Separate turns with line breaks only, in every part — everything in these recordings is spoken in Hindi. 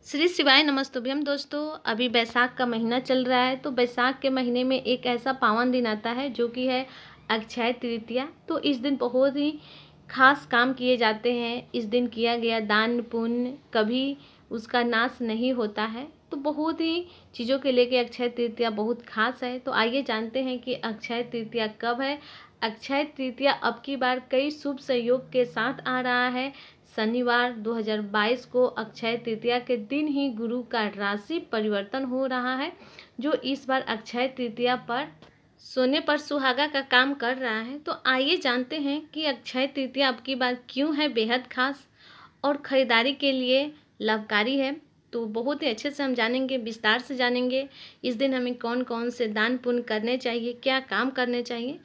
श्री शिवाय नमस्तुभ्यम। दोस्तों, अभी बैसाख का महीना चल रहा है। तो बैसाख के महीने में एक ऐसा पावन दिन आता है जो कि है अक्षय तृतीया। तो इस दिन बहुत ही खास काम किए जाते हैं। इस दिन किया गया दान पुण्य कभी उसका नाश नहीं होता है। तो बहुत ही चीज़ों के लेके अक्षय तृतीया बहुत खास है। तो आइए जानते हैं कि अक्षय तृतीया कब है। अक्षय तृतीया अब की बार कई शुभ संयोग के साथ आ रहा है। शनिवार 2022 को अक्षय तृतीया के दिन ही गुरु का राशि परिवर्तन हो रहा है, जो इस बार अक्षय तृतीया पर सोने पर सुहागा का काम कर रहा है। तो आइए जानते हैं कि अक्षय तृतीया अब की बार क्यों है बेहद खास और खरीदारी के लिए लाभकारी है। तो बहुत ही अच्छे से हम जानेंगे, विस्तार से जानेंगे इस दिन हमें कौन कौन से दान पुण्य करने चाहिए, क्या काम करने चाहिए।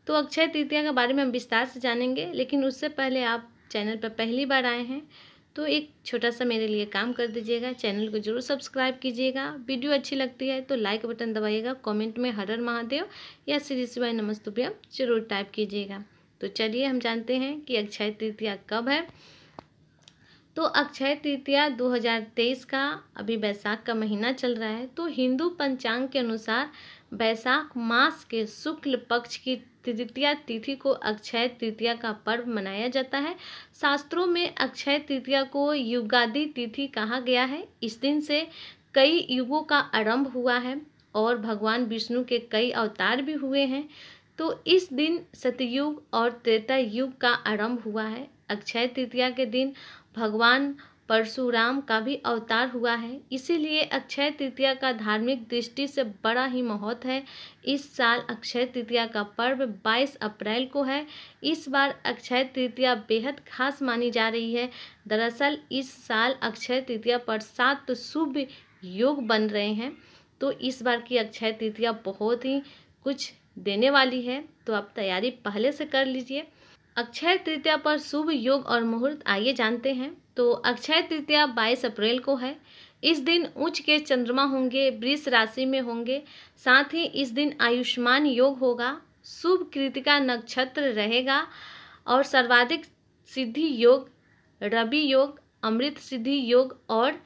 तो अक्षय तृतीया के बारे में हम विस्तार से जानेंगे, लेकिन उससे पहले आप चैनल पर पहली बार आए हैं तो एक छोटा सा मेरे लिए काम कर दीजिएगा, चैनल को जरूर सब्सक्राइब कीजिएगा। वीडियो अच्छी लगती है तो लाइक बटन दबाइएगा, कमेंट में हर हर महादेव या श्री शिवाय नमस्तुभ्यम जरूर टाइप कीजिएगा। तो चलिए हम जानते हैं कि अक्षय तृतीया कब है। तो अक्षय तृतीया 2023 का अभी बैसाख का महीना चल रहा है। तो हिंदू पंचांग के अनुसार बैसाख मास के शुक्ल पक्ष की तृतीया तिथि को अक्षय तृतीया का पर्व मनाया जाता है। शास्त्रों में अक्षय तृतीया को युगादि तिथि कहा गया है। इस दिन से कई युगों का आरंभ हुआ है और भगवान विष्णु के कई अवतार भी हुए हैं। तो इस दिन सतयुग और त्रेता युग का आरंभ हुआ है। अक्षय तृतीया के दिन भगवान परशुराम का भी अवतार हुआ है, इसीलिए अक्षय तृतीया का धार्मिक दृष्टि से बड़ा ही महत्व है। इस साल अक्षय तृतीया का पर्व 22 अप्रैल को है। इस बार अक्षय तृतीया बेहद खास मानी जा रही है। दरअसल इस साल अक्षय तृतीया पर 7 शुभ योग बन रहे हैं। तो इस बार की अक्षय तृतीया बहुत ही कुछ देने वाली है, तो आप तैयारी पहले से कर लीजिए। अक्षय तृतीया पर शुभ योग और मुहूर्त आइए जानते हैं। तो अक्षय तृतीया 22 अप्रैल को है। इस दिन उच्च के चंद्रमा होंगे, वृष राशि में होंगे। साथ ही इस दिन आयुष्मान योग होगा, शुभ कृतिका नक्षत्र रहेगा और सर्वाधिक सिद्धि योग, रवि योग, अमृत सिद्धि योग और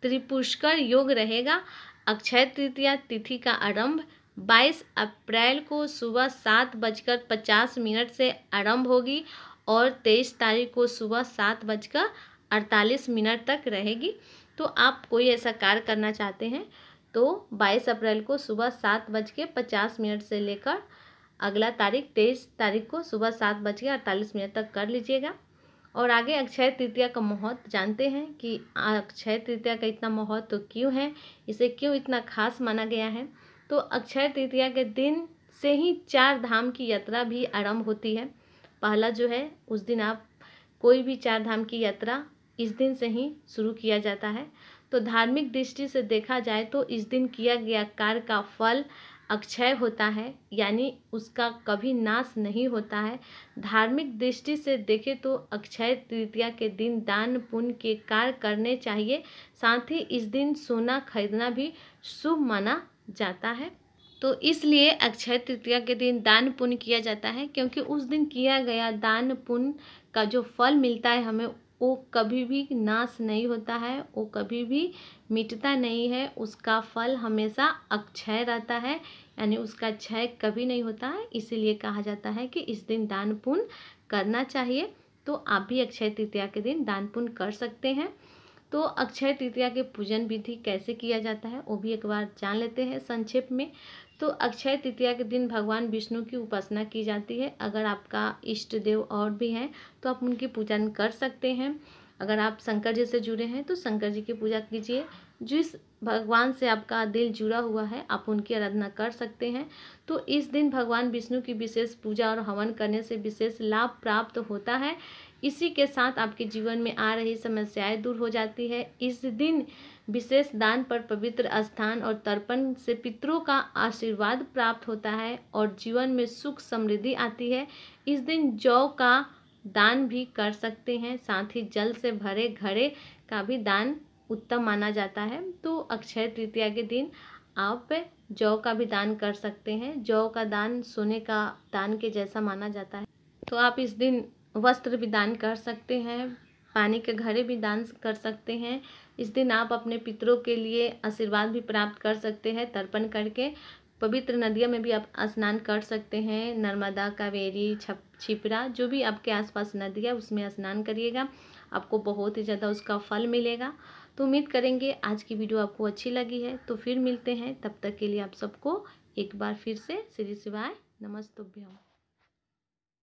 त्रिपुष्कर योग रहेगा। अक्षय तृतीया तिथि का आरंभ 22 अप्रैल को सुबह 7:50 से आरंभ होगी और 23 तारीख को सुबह 7:48 तक रहेगी। तो आप कोई ऐसा कार्य करना चाहते हैं तो 22 अप्रैल को सुबह 7:50 से लेकर अगला तारीख 23 तारीख को सुबह 7:48 तक कर लीजिएगा। और आगे अक्षय तृतीया का महत्व जानते हैं कि अक्षय तृतीया का इतना महत्व तो क्यों है, इसे क्यों इतना खास माना गया है। तो अक्षय तृतीया के दिन से ही 4 धाम की यात्रा भी आरंभ होती है। पहला जो है उस दिन आप कोई भी 4 धाम की यात्रा इस दिन से ही शुरू किया जाता है। तो धार्मिक दृष्टि से देखा जाए तो इस दिन किया गया कार्य का फल अक्षय होता है, यानी उसका कभी नाश नहीं होता है। धार्मिक दृष्टि से देखें तो अक्षय तृतीया के दिन दान पुण्य के कार्य करने चाहिए। साथ ही इस दिन सोना खरीदना भी शुभ माना जाता है। तो इसलिए अक्षय तृतीया के दिन दान पुण्य किया जाता है, क्योंकि उस दिन किया गया दान पुण्य का जो फल मिलता है हमें, वो कभी भी नाश नहीं होता है, वो कभी भी मिटता नहीं है। उसका फल हमेशा अक्षय रहता है, यानी उसका क्षय कभी नहीं होता है। इसीलिए कहा जाता है कि इस दिन दान पुण्य करना चाहिए। तो आप भी अक्षय तृतीया के दिन दान पुण्य कर सकते हैं। तो अक्षय तृतीया के पूजन विधि कैसे किया जाता है वो भी एक बार जान लेते हैं संक्षेप में। तो अक्षय तृतीया के दिन भगवान विष्णु की उपासना की जाती है। अगर आपका इष्ट देव और भी हैं तो आप उनकी पूजन कर सकते हैं। अगर आप शंकर जी से जुड़े हैं तो शंकर जी की पूजा कीजिए। जिस भगवान से आपका दिल जुड़ा हुआ है आप उनकी आराधना कर सकते हैं। तो इस दिन भगवान विष्णु की विशेष पूजा और हवन करने से विशेष लाभ प्राप्त होता है। इसी के साथ आपके जीवन में आ रही समस्याएं दूर हो जाती है। इस दिन विशेष दान पर पवित्र स्थान और तर्पण से पितरों का आशीर्वाद प्राप्त होता है और जीवन में सुख समृद्धि आती है। इस दिन जौ का दान भी कर सकते हैं। साथ ही जल से भरे घड़े का भी दान उत्तम माना जाता है। तो अक्षय तृतीया के दिन आप जौ का भी दान कर सकते हैं। जौ का दान सोने का दान के जैसा माना जाता है। तो आप इस दिन वस्त्र भी दान कर सकते हैं, पानी के घड़े भी दान कर सकते हैं, इस दिन आप अपने पितरों के लिए आशीर्वाद भी प्राप्त कर सकते हैं तर्पण करके। पवित्र नदियों में भी आप स्नान कर सकते हैं, नर्मदा, कावेरी, छिपरा, जो भी आपके आसपास नदी है उसमें स्नान करिएगा, आपको बहुत ही ज़्यादा उसका फल मिलेगा। तो उम्मीद करेंगे आज की वीडियो आपको अच्छी लगी है। तो फिर मिलते हैं, तब तक के लिए आप सबको एक बार फिर से श्री शिवाय नमस्तुभ्यम।